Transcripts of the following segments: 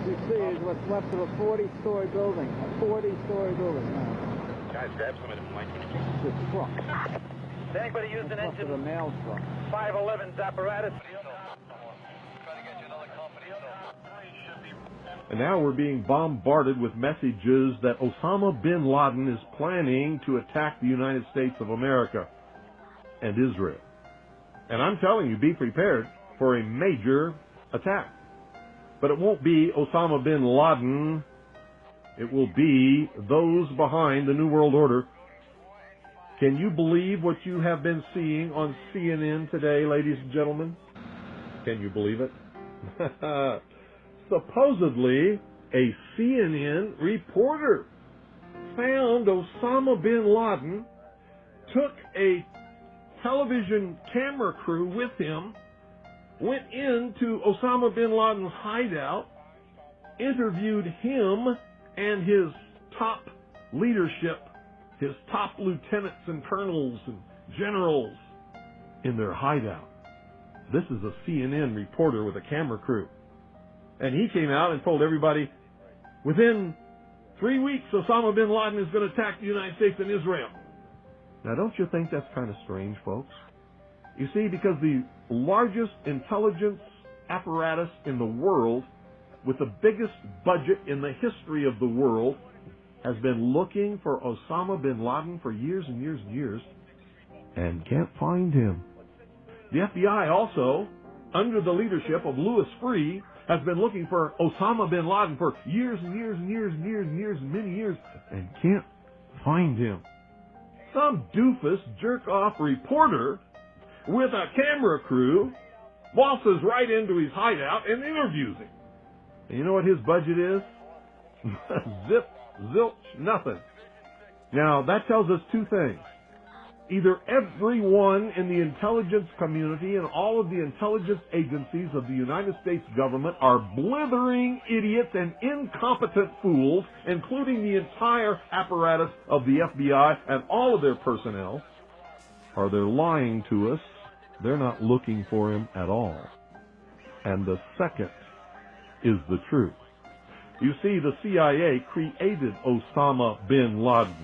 you see is what's left of a 40-story building. A 40-story building now. Guys, grab some of it, Mike. This truck. Has anybody used an engine? The mail truck. 511's apparatus? And now we're being bombarded with messages that Osama bin Laden is planning to attack the United States of America and Israel. And I'm telling you, be prepared for a major attack. But it won't be Osama bin Laden. It will be those behind the New World Order. Can you believe what you have been seeing on CNN today, ladies and gentlemen? Can you believe it? Supposedly, a CNN reporter found Osama bin Laden, took a television camera crew with him, went into Osama bin Laden's hideout, interviewed him and his top leadership, his top lieutenants and colonels and generals in their hideout. This is a CNN reporter with a camera crew. And he came out and told everybody, within 3 weeks, Osama bin Laden is going to attack the United States and Israel. Now, don't you think that's kind of strange, folks? You see, because the largest intelligence apparatus in the world, with the biggest budget in the history of the world, has been looking for Osama bin Laden for years and years and years, and can't find him. The FBI also, under the leadership of Louis Freeh, has been looking for Osama bin Laden for years and years and years and years and years and many years, and can't find him. Some doofus jerk-off reporter with a camera crew waltzes right into his hideout and interviews him. And you know what his budget is? Zip, zilch, nothing. Now, that tells us two things. Either everyone in the intelligence community and all of the intelligence agencies of the United States government are blithering idiots and incompetent fools, including the entire apparatus of the FBI and all of their personnel, or they're lying to us. They're not looking for him at all. And the second is the truth. You see, the CIA created Osama bin Laden.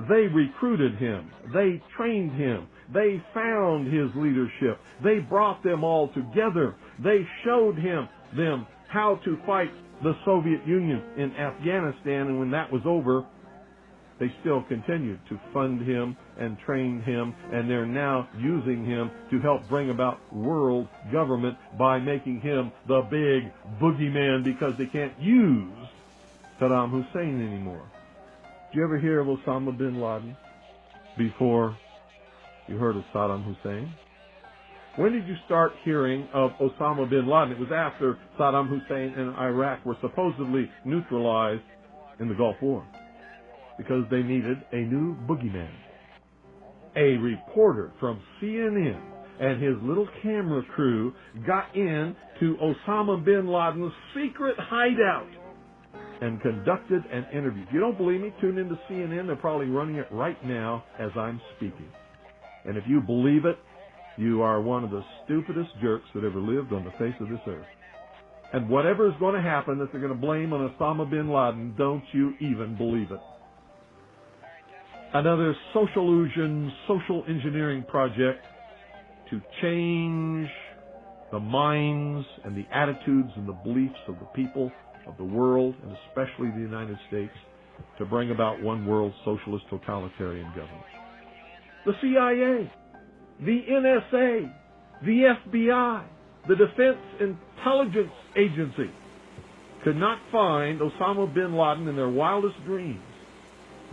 They recruited him. They trained him. They found his leadership. They brought them all together. They showed them how to fight the Soviet Union in Afghanistan, and when that was over, they still continued to fund him and train him, and they're now using him to help bring about world government by making him the big boogeyman, because they can't use Saddam Hussein anymore. Did you ever hear of Osama bin Laden before you heard of Saddam Hussein? When did you start hearing of Osama bin Laden? It was after Saddam Hussein and Iraq were supposedly neutralized in the Gulf War, because they needed a new boogeyman. A reporter from CNN and his little camera crew got in to Osama bin Laden's secret hideout and conducted an interview. If you don't believe me, tune into CNN. They're probably running it right now as I'm speaking. And if you believe it, you are one of the stupidest jerks that ever lived on the face of this earth. And whatever is going to happen that they're going to blame on Osama bin Laden, don't you even believe it. Another social illusion, social engineering project to change the minds and the attitudes and the beliefs of the people of the world, and especially the United States, to bring about one world socialist totalitarian government. The CIA, the NSA, the FBI, the Defense Intelligence Agency could not find Osama bin Laden in their wildest dreams.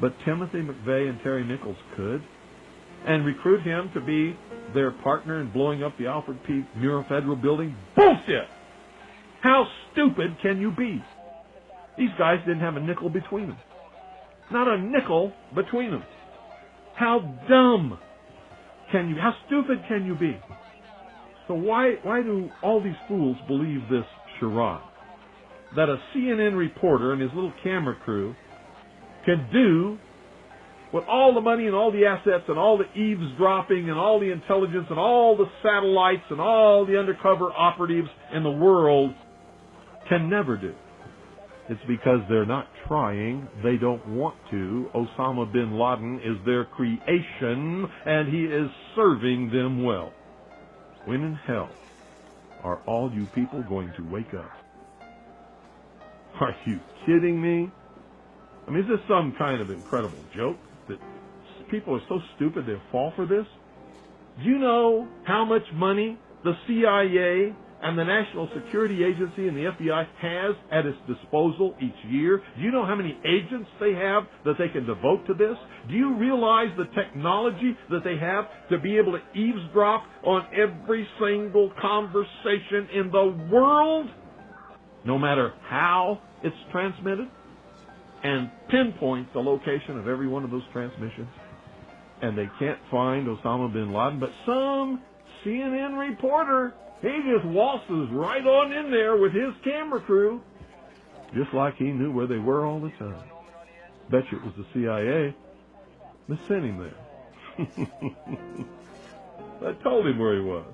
But Timothy McVeigh and Terry Nichols could, and recruit him to be their partner in blowing up the Alfred P. Murrah Federal Building. Bullshit! How stupid can you be? These guys didn't have a nickel between them. Not a nickel between them. How dumb can you be? How stupid can you be? So why do all these fools believe this charade? That a CNN reporter and his little camera crew can do with all the money and all the assets and all the eavesdropping and all the intelligence and all the satellites and all the undercover operatives in the world can never do. It's because they're not trying. They don't want to. Osama bin Laden is their creation, and he is serving them well. When in hell are all you people going to wake up? Are you kidding me? I mean, is this some kind of incredible joke that people are so stupid they'll fall for this? Do you know how much money the CIA and the National Security Agency and the FBI has at its disposal each year? Do you know how many agents they have that they can devote to this? Do you realize the technology that they have to be able to eavesdrop on every single conversation in the world, no matter how it's transmitted, and pinpoint the location of every one of those transmissions? And they can't find Osama bin Laden, but some CNN reporter, he just waltzes right on in there with his camera crew, just like he knew where they were all the time. Bet you it was the CIA that sent him there. I told him where he was.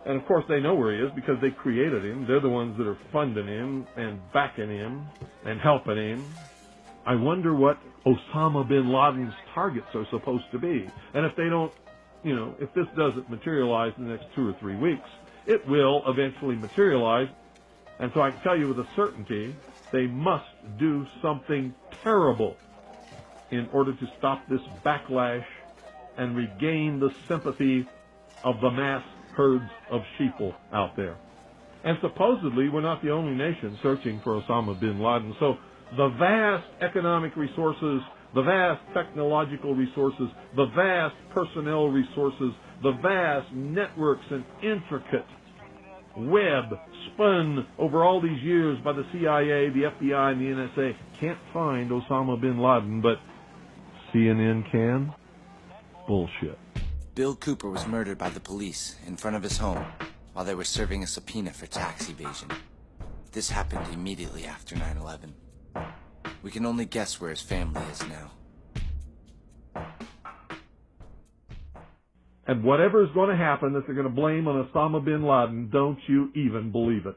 And of course they know where he is because they created him. They're the ones that are funding him and backing him and helping him. I wonder what Osama bin Laden's targets are supposed to be. And if they don't, if this doesn't materialize in the next 2 or 3 weeks, it will eventually materialize. And so I can tell you with a certainty, they must do something terrible in order to stop this backlash and regain the sympathy of the mass herds of sheeple out there. And supposedly we're not the only nation searching for Osama bin Laden. So the vast economic resources, the vast technological resources, the vast personnel resources, the vast networks and intricate web spun over all these years by the CIA, the FBI, and the NSA can't find Osama bin Laden, but CNN can? Bullshit. Bill Cooper was murdered by the police in front of his home while they were serving a subpoena for tax evasion. This happened immediately after 9/11. We can only guess where his family is now. And whatever is going to happen that they're going to blame on Osama bin Laden, don't you even believe it.